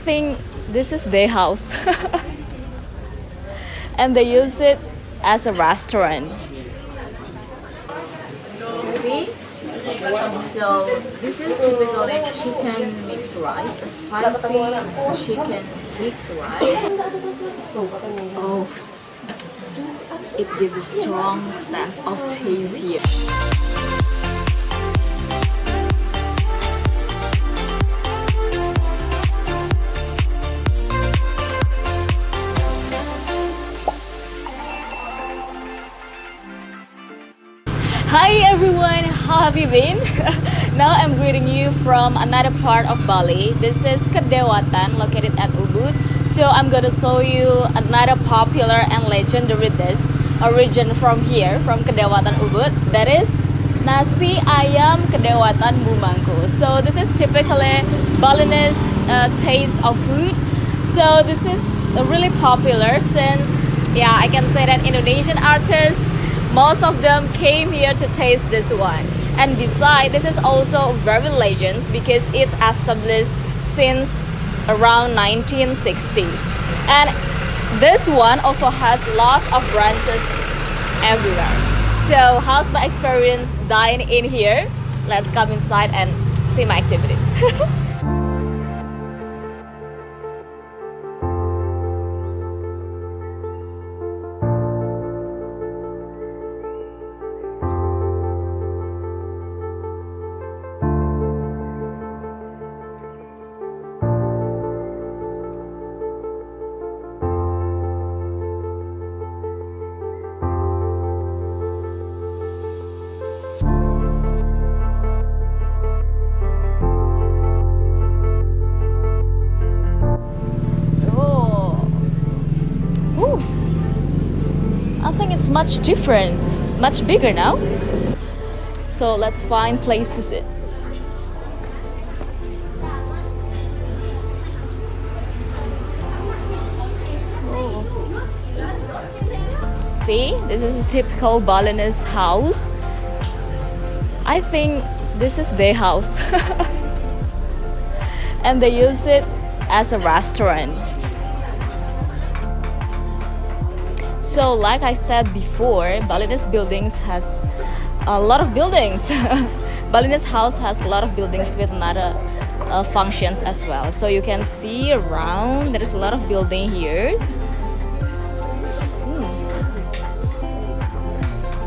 think this is their house. And they use it as a restaurant. See? So this is typically chicken mixed rice, a spicy chicken mixed rice. Oh, it gives a strong sense of taste here. Hi everyone, how have you been? Now I'm greeting you from another part of Bali. This is Kedewatan, located at Ubud. So I'm gonna show you another popular and legendary dish origin from here, from Kedewatan Ubud. That is Nasi Ayam Kedewatan Ibu Mangku. So this is typically Balinese taste of food. So this is really popular since, yeah, I can say that Indonesian artists, most of them came here to taste this one. And besides, this is also very legend because it's established since around 1960s. And this one also has lots of branches everywhere. So how's my experience dining in here? Let's come inside and see my activities. I think it's much different, much bigger now. So let's find place to sit. Oh. See, this is a typical Balinese house. I think this is their house. And they use it as a restaurant. So like I said before, Balinese buildings has a lot of buildings. Balinese house has a lot of buildings with another functions as well. So you can see around, there is a lot of building here.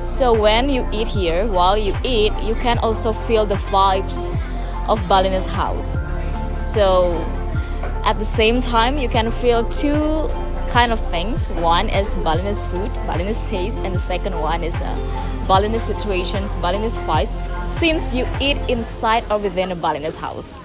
So when you eat here, while you eat, you can also feel the vibes of Balinese house. So at the same time, you can feel two kind of things. One is Balinese food, Balinese taste, and the second one is Balinese situations, Balinese vibes, since you eat inside or within a Balinese house.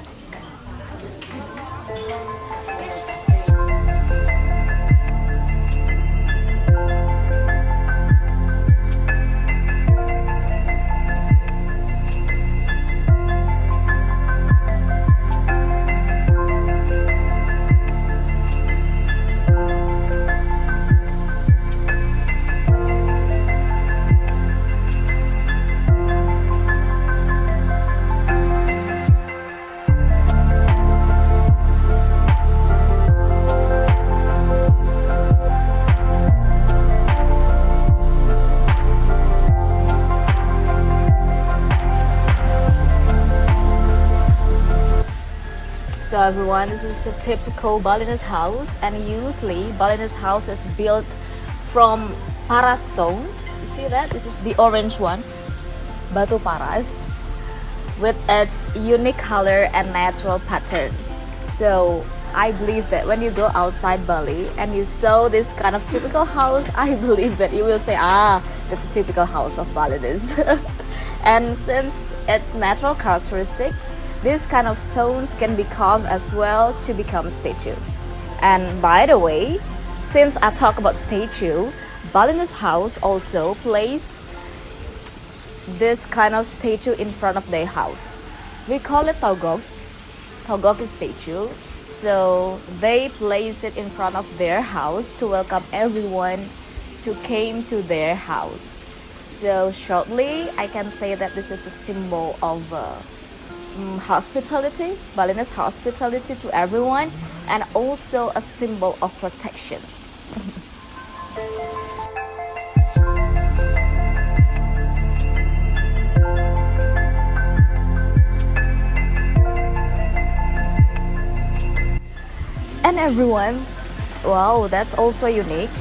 So everyone, this is a typical Balinese house, and usually Balinese house is built from para stone. You see that? This is the orange one, batu paras, with its unique color and natural patterns. So I believe that when you go outside Bali and you saw this kind of typical house, I believe that you will say, that's a typical house of Balinese. And since its natural characteristics, these kind of stones can become as well to become statue. And by the way, since I talk about statue, Balinese house also place this kind of statue in front of their house. We call it togok. Togok is statue. So they place it in front of their house to welcome everyone to came to their house. So shortly, I can say that this is a symbol of hospitality, Balinese hospitality to everyone, and also a symbol of protection. And everyone, wow, that's also unique.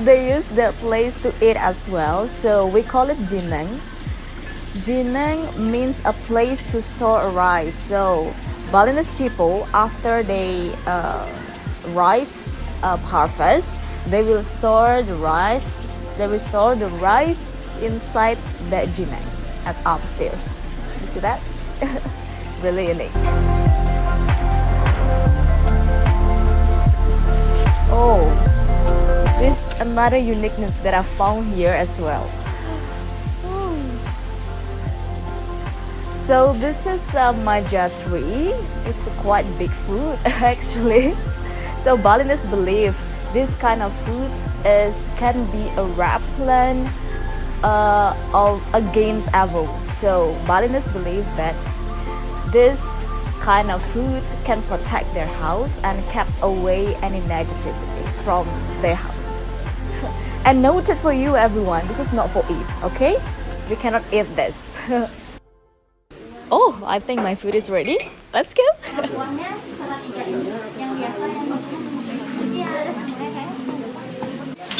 They use that place to eat as well, so we call it jineng. Jineng means a place to store rice. So Balinese people, after they rice harvest, they will store the rice. They will store the rice inside that jineng at upstairs. You see that? Really unique. Oh, this is another uniqueness that I found here as well. So this is a maja tree. It's a quite big fruit actually. So Balinese believe this kind of fruit can be a repellent against evil. So Balinese believe that this kind of fruit can protect their house and keep away any negativity from their house. And noted for you everyone, this is not for eat, okay? We cannot eat this. Oh, I think my food is ready. Let's go.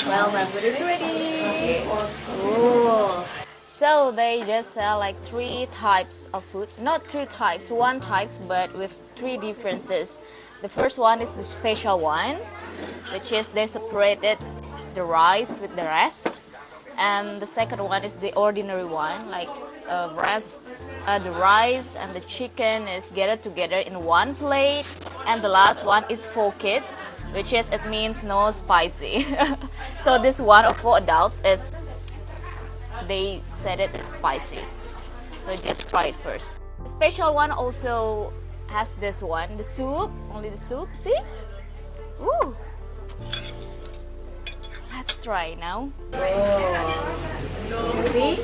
Well, my food is ready. Oh. So they just sell like 3 types of food. Not 2 types, 1 types, but with 3 differences. The first one is the special one, which is they separated the rice with the rest. And the second one is the ordinary one, like the rice and the chicken is gathered together in one plate. And the last one is for kids, which is, it means no spicy. So this one for adults is, they said it's spicy. So just try it first. The special one also has this one, the soup, only the soup, see? Ooh. Let's try now. Oh. See?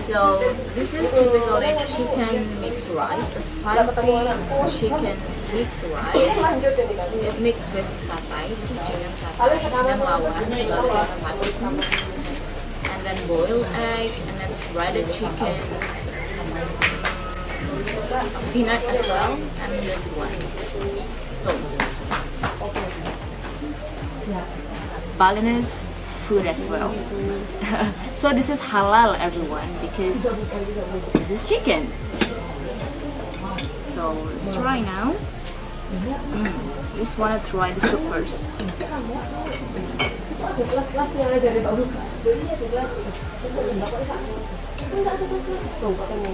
So this is typically chicken mixed rice, a spicy chicken mixed rice. It mixed with satay. This is chicken satay and lawan, this type of food. And then boiled egg, and then shredded chicken, peanut as well, and this one. Balinese food as well. So this is halal everyone, because this is chicken. So let's try now. Just wanna try the soup first.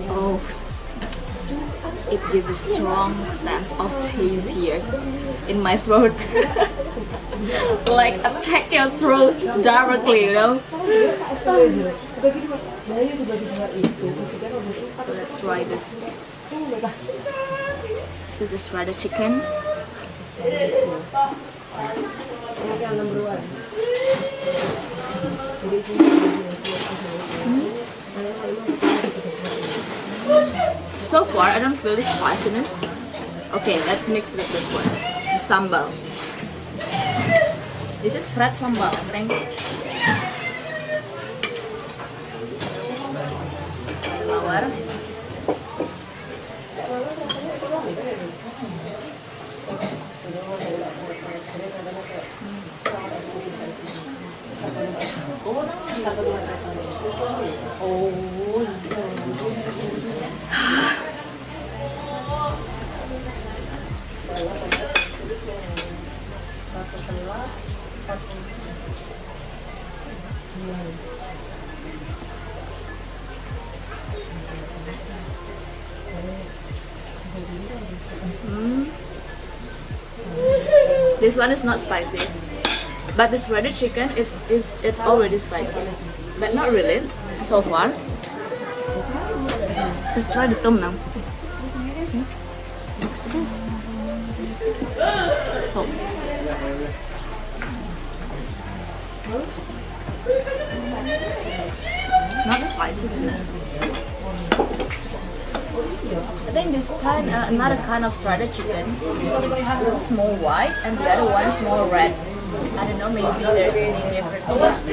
Oh, it gives a strong sense of taste here in my throat. Like attack your throat directly, you know. So let's try this. This is the shredded chicken. So far, I don't feel the spiciness. Okay, let's mix with this one. The sambal. This is fried sambal, I think. Lawar. This one is not spicy, but the shredded chicken it's already spicy, but not really so far. Let's try the tom now. This is tom. Not spicy too. I think this kind, another kind of shredded chicken. One is more white and the other one is more red. I don't know, maybe there's any different taste.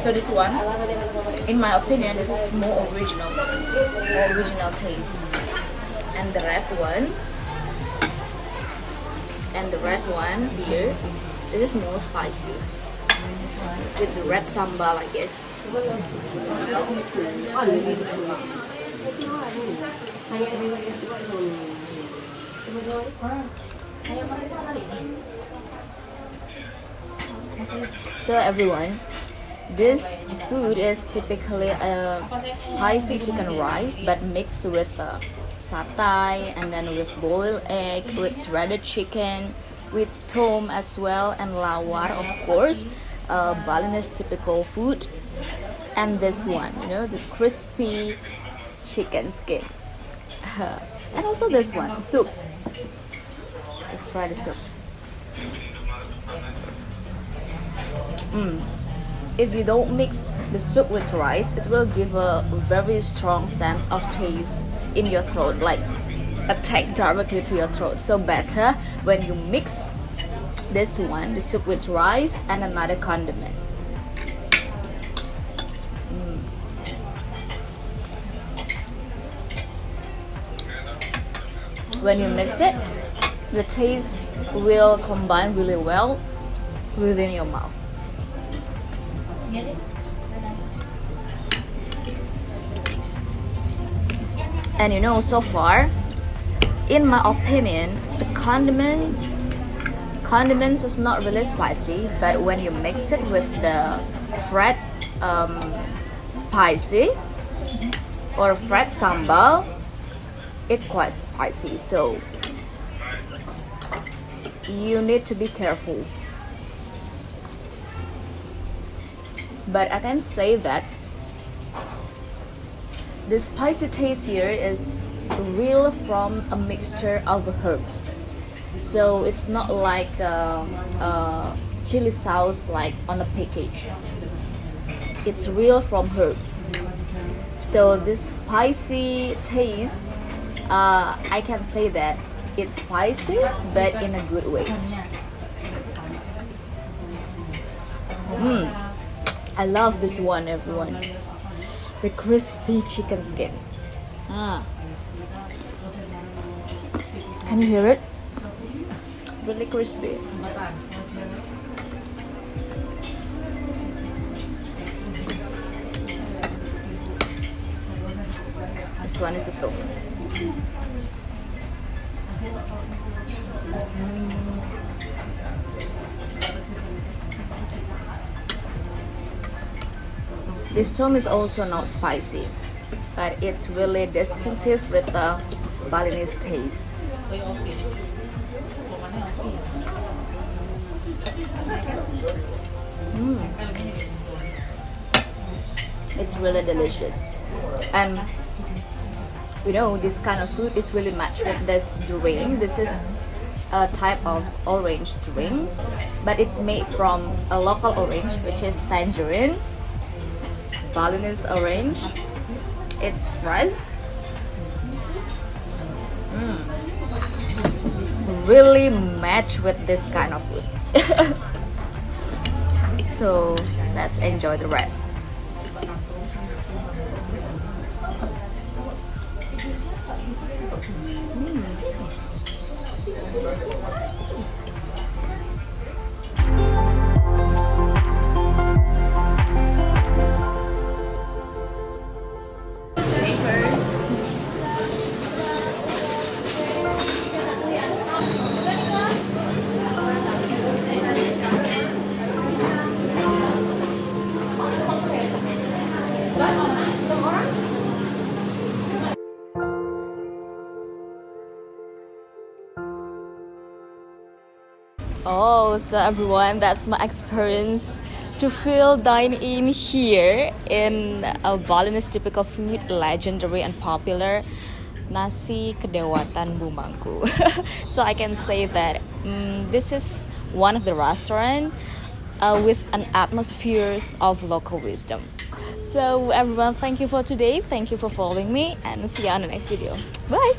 So this one, in my opinion, this is more original taste. And the red one here, this is more spicy with the red sambal, I guess. So everyone, this food is typically a spicy chicken rice but mixed with satay and then with boiled egg, with shredded chicken, with tom as well, and lawar, of course, Balinese typical food. And this one, you know, the crispy chicken skin. And also this one, soup. Let's try the soup. If you don't mix the soup with rice, it will give a very strong sense of taste in your throat, like attack directly to your throat. So better when you mix this one, the soup with rice and another condiment. When you mix it, the taste will combine really well within your mouth. And you know, so far, in my opinion, the condiments is not really spicy, but when you mix it with the fried spicy or fried sambal, it's quite spicy. So you need to be careful. But I can say that the spicy taste here is real from a mixture of herbs. So it's not like chili sauce like on a package. It's real from herbs. So this spicy taste, I can say that it's spicy, but in a good way. I love this one, everyone. The crispy chicken skin. Can you hear it? Really crispy. This one is a tom. This tom is also not spicy, but it's really distinctive with the Balinese taste. It's really delicious. And you know, this kind of food is really matched with this drink. This is a type of orange drink, but it's made from a local orange, which is tangerine. Balinese orange. It's fresh. Really match with this kind of food. So let's enjoy the rest. Oh, so everyone, that's my experience to feel dine in here in a Balinese typical food, legendary and popular Nasi Kedewatan Ibu Mangku. So I can say that this is one of the restaurant with an atmosphere of local wisdom. So everyone, thank you for today. Thank you for following me, and see you on the next video. Bye.